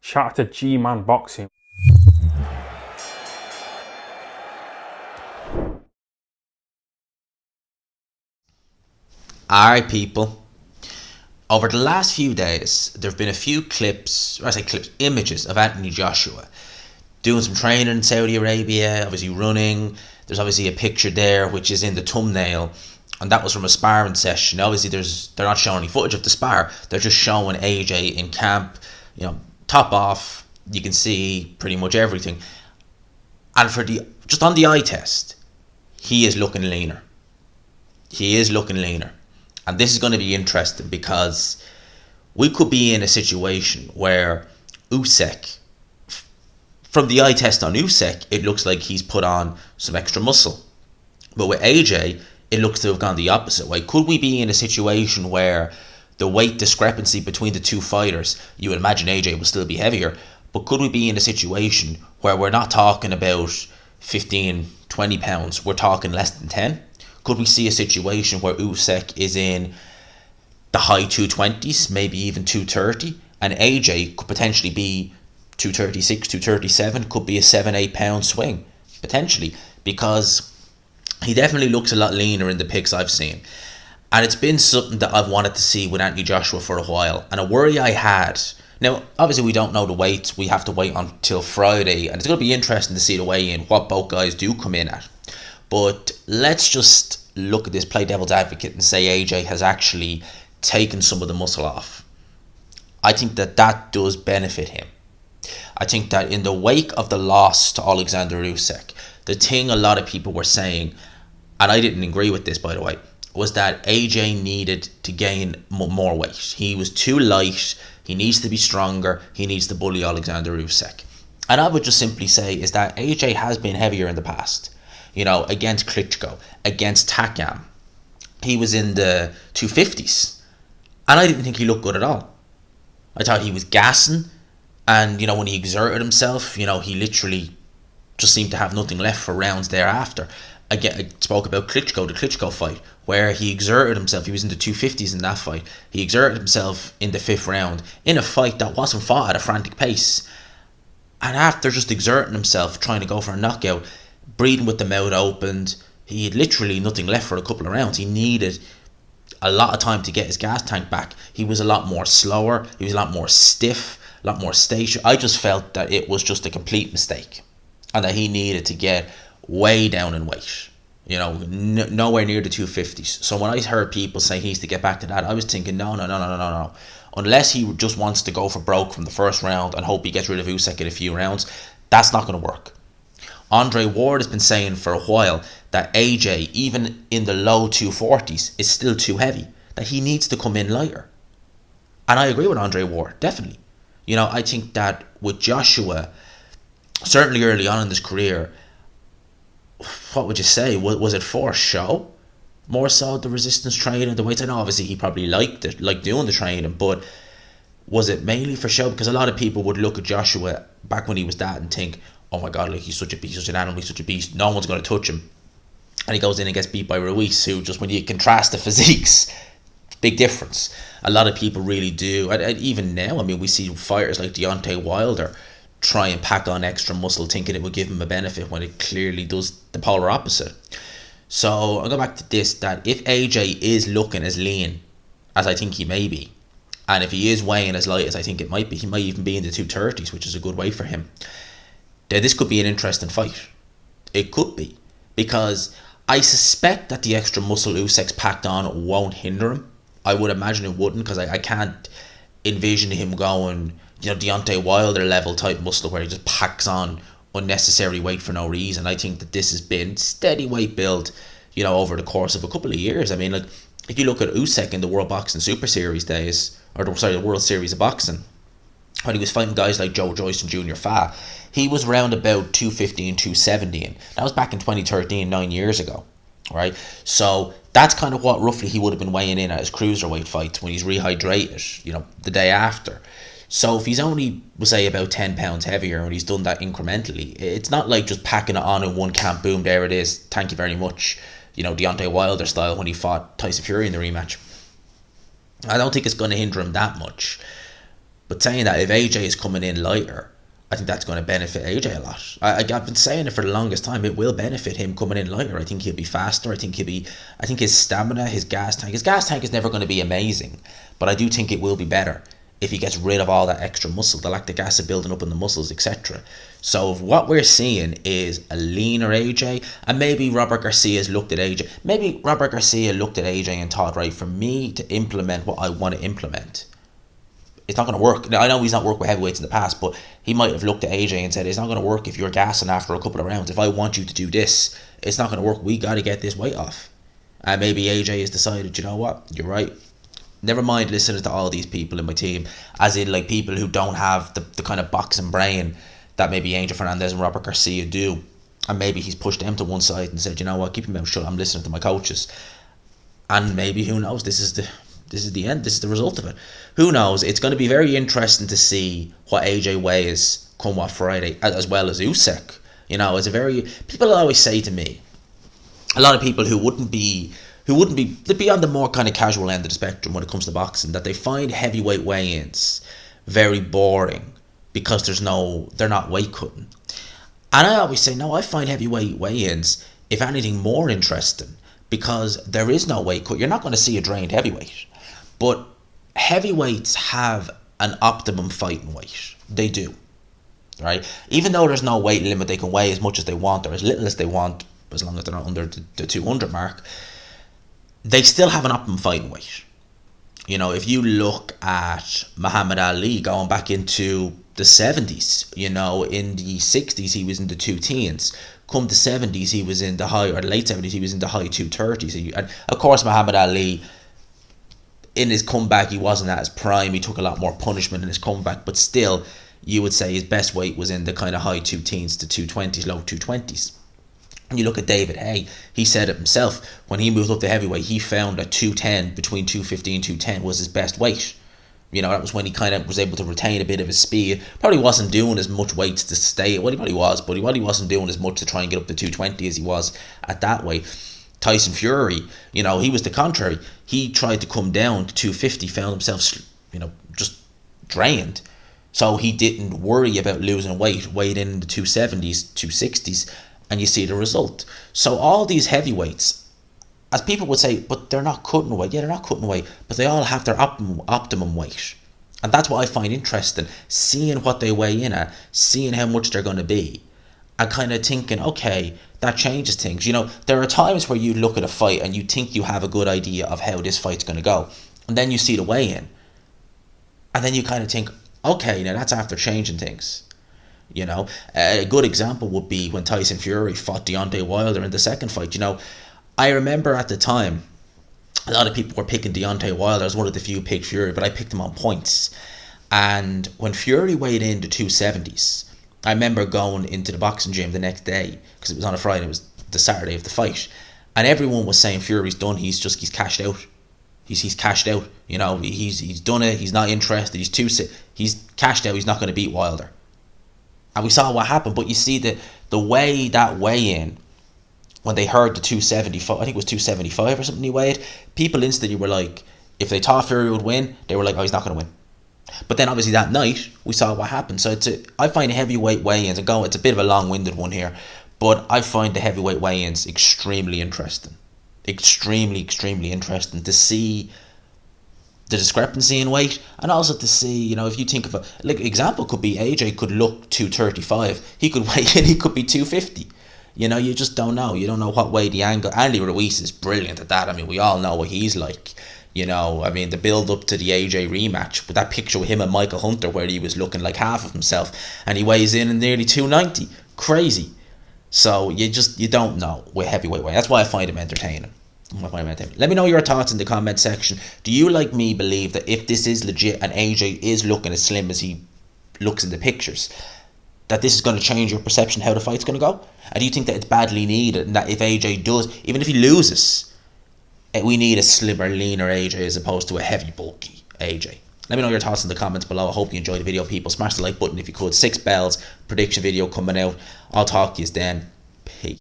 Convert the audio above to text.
Shout out to G-Man Boxing. Alright, people. Over the last few days, there have been a few images of Anthony Joshua doing some training in Saudi Arabia, obviously running. There's obviously a picture there which is in the thumbnail, and that was from a sparring session. Obviously, they're not showing any footage of the spar. They're just showing AJ in camp, top off. You can see pretty much everything. And just on the eye test, he is looking leaner. He is looking leaner. And this is going to be interesting because we could be in a situation where Usyk, from the eye test on Usyk, it looks like he's put on some extra muscle. But with AJ, it looks to have gone the opposite way. Could we be in a situation where the weight discrepancy between the two fighters, you would imagine AJ will still be heavier, but could we be in a situation where we're not talking about 15, 20 pounds, we're talking less than 10? Could we see a situation where Usyk is in the high 220s, maybe even 230, and AJ could potentially be 236, 237, could be a 7-8 pound swing, potentially, because he definitely looks a lot leaner in the pics I've seen. And it's been something that I've wanted to see with Anthony Joshua for a while. And a worry I had, now obviously we don't know the weights, we have to wait until Friday, and it's going to be interesting to see the weigh-in, what both guys do come in at. But let's just look at this, play devil's advocate, and say AJ has actually taken some of the muscle off. I think that does benefit him. I think that in the wake of the loss to Oleksandr Usyk, the thing a lot of people were saying, and I didn't agree with this by the way, was that AJ needed to gain more weight. He was too light, he needs to be stronger, he needs to bully Oleksandr Usyk. And I would just simply say is that AJ has been heavier in the past. Against Klitschko, against Takam. He was in the 250s. And I didn't think he looked good at all. I thought he was gassing. And, when he exerted himself, he literally just seemed to have nothing left for rounds thereafter. Again, I spoke about the Klitschko fight, where he exerted himself. He was in the 250s in that fight. He exerted himself in the 5th round in a fight that wasn't fought at a frantic pace. And after just exerting himself, trying to go for a knockout, breathing with the mouth opened, he had literally nothing left for a couple of rounds. He needed a lot of time to get his gas tank back. He was a lot more slower, he was a lot more stiff, a lot more stationary. I just felt that it was just a complete mistake and that he needed to get way down in weight, nowhere near the 250s. So when I heard people say he needs to get back to that, I was thinking no. Unless he just wants to go for broke from the first round and hope he gets rid of Usyk in a few rounds, that's not going to work. Andre Ward has been saying for a while that AJ, even in the low 240s, is still too heavy, that he needs to come in lighter. And I agree with Andre Ward, definitely. I think that with Joshua, certainly early on in his career, what would you say? Was it for show? More so the resistance training, the weights? I know obviously he probably liked it, like doing the training, but was it mainly for show? Because a lot of people would look at Joshua back when he was that and think, oh my god, like he's such a beast, such an animal, he's such a beast, no one's going to touch him. And he goes in and gets beat by Ruiz, who, just when you contrast the physiques, big difference. A lot of people really do. And even now, we see fighters like Deontay Wilder try and pack on extra muscle thinking it would give him a benefit when it clearly does the polar opposite. So I'll go back to this, that if AJ is looking as lean as I think he may be, and if he is weighing as light as I think it might be, he might even be in the 230s, which is a good weight for him. Now, this could be an interesting fight. It could be. Because I suspect that the extra muscle Usyk's packed on won't hinder him. I would imagine it wouldn't, because I can't envision him going, Deontay Wilder level type muscle where he just packs on unnecessary weight for no reason. I think that this has been steady weight build, over the course of a couple of years. If you look at Usyk in the World Boxing Super Series days, the World Series of Boxing, when he was fighting guys like Joe Joyce and Junior Fa, he was around about 250 and 270, and that was back in 2013, 9 years ago, right? So that's kind of what roughly he would have been weighing in at his cruiserweight fights when he's rehydrated, the day after. So if he's only, we'll say, about 10 pounds heavier and he's done that incrementally, it's not like just packing it on in one camp, boom, there it is, thank you very much, Deontay Wilder style when he fought Tyson Fury in the rematch. I don't think it's going to hinder him that much. But saying that, if AJ is coming in lighter, I think that's going to benefit AJ a lot. I've been saying it for the longest time. It will benefit him coming in lighter. I think he'll be faster. I think his stamina, his gas tank is never going to be amazing, but I do think it will be better if he gets rid of all that extra muscle, the lactic acid building up in the muscles, etc. So what we're seeing is a leaner AJ, and maybe Robert Garcia's looked at AJ. Maybe Robert Garcia looked at AJ and thought, right, for me to implement what I want to implement, it's not going to work. Now, I know he's not worked with heavyweights in the past, but he might have looked at AJ and said, it's not going to work if you're gassing after a couple of rounds. If I want you to do this, it's not going to work. We got to get this weight off. And maybe AJ has decided, you know what, you're right. Never mind listening to all these people in my team, as in like people who don't have the kind of boxing brain that maybe Angel Fernandez and Robert Garcia do. And maybe he's pushed them to one side and said, you know what, keep your mouth shut, I'm listening to my coaches. And maybe, who knows, this is the end. This is the result of it. Who knows? It's going to be very interesting to see what AJ weighs come what Friday, as well as Usyk. You know, people always say to me, a lot of people who wouldn't be, they'd be on the more kind of casual end of the spectrum when it comes to boxing, that they find heavyweight weigh-ins very boring because they're not weight cutting. And I always say, no, I find heavyweight weigh-ins, if anything, more interesting, because there is no weight cut. You're not going to see a drained heavyweight. But heavyweights have an optimum fighting weight. They do. Right? Even though there's no weight limit, they can weigh as much as they want or as little as they want, as long as they're not under the 200 mark. They still have an optimum fighting weight. You know, if you look at Muhammad Ali going back into the 70s, you know, in the 60s he was in the 210s. Come the 70s he was in the high, or the late 70s he was in the high 230s. And of course Muhammad Ali, in his comeback, he wasn't at his prime. He took a lot more punishment in his comeback, but still, you would say his best weight was in the kind of high 210s to 220s, low 220s. And you look at David Haye, he said it himself, when he moved up to heavyweight, he found that 210, between 215 and 210 was his best weight. You know, that was when he kind of was able to retain a bit of his speed. Probably wasn't doing as much weights to stay, well, he probably was, but he probably wasn't doing as much to try and get up to 220 as he was at that weight. Tyson Fury, you know, he was the contrary. He tried to come down to 250, found himself, you know, just drained. So he didn't worry about losing weight, weighed in the 270s, 260s, and you see the result. So all these heavyweights, as people would say, but they're not cutting weight. Yeah, they're not cutting weight, but they all have their optimum weight. And that's what I find interesting, seeing what they weigh in at, seeing how much they're going to be, and kind of thinking, okay, that changes things. You know, there are times where you look at a fight and you think you have a good idea of how this fight's going to go. And then you see the weigh-in. And then you kind of think, okay, now that's after changing things. You know, a good example would be when Tyson Fury fought Deontay Wilder in the second fight. You know, I remember at the time, a lot of people were picking Deontay Wilder. I was one of the few picked Fury, but I picked him on points. And when Fury weighed in the 270s, I remember going into the boxing gym the next day, because it was on a Friday, it was the Saturday of the fight, and everyone was saying Fury's done, he's cashed out. He's cashed out, you know, he's done it, he's not interested, he's cashed out, he's not going to beat Wilder. And we saw what happened, but you see the way that weigh-in, when they heard the 275, I think it was 275 or something he weighed, people instantly were like, if they thought Fury would win, they were like, oh, he's not going to win. But then obviously that night, we saw what happened. So I find heavyweight weigh-ins, it's a bit of a long-winded one here, but I find the heavyweight weigh-ins extremely interesting. Extremely, extremely interesting to see the discrepancy in weight, and also to see, you know, if you think of example could be AJ could look 235, he could weigh in, he could be 250. You know, you just don't know. You don't know what way the angle. Andy Ruiz is brilliant at that. I mean, we all know what he's like. You know, I mean, the build up to the AJ rematch with that picture with him and Michael Hunter where he was looking like half of himself, and he weighs in nearly 290. Crazy. So you don't know with heavyweight weight. That's why I find him entertaining. Let me know your thoughts in the comment section. Do you, like me, believe that if this is legit and AJ is looking as slim as he looks in the pictures, that this is going to change your perception how the fight's going to go? And do you think that it's badly needed, and that if AJ does, even if he loses, we need a slimmer, leaner AJ as opposed to a heavy, bulky AJ? Let me know your thoughts in the comments below. I hope you enjoyed the video, people. Smash the like button if you could. 6 bells, prediction video coming out. I'll talk to you then. Peace.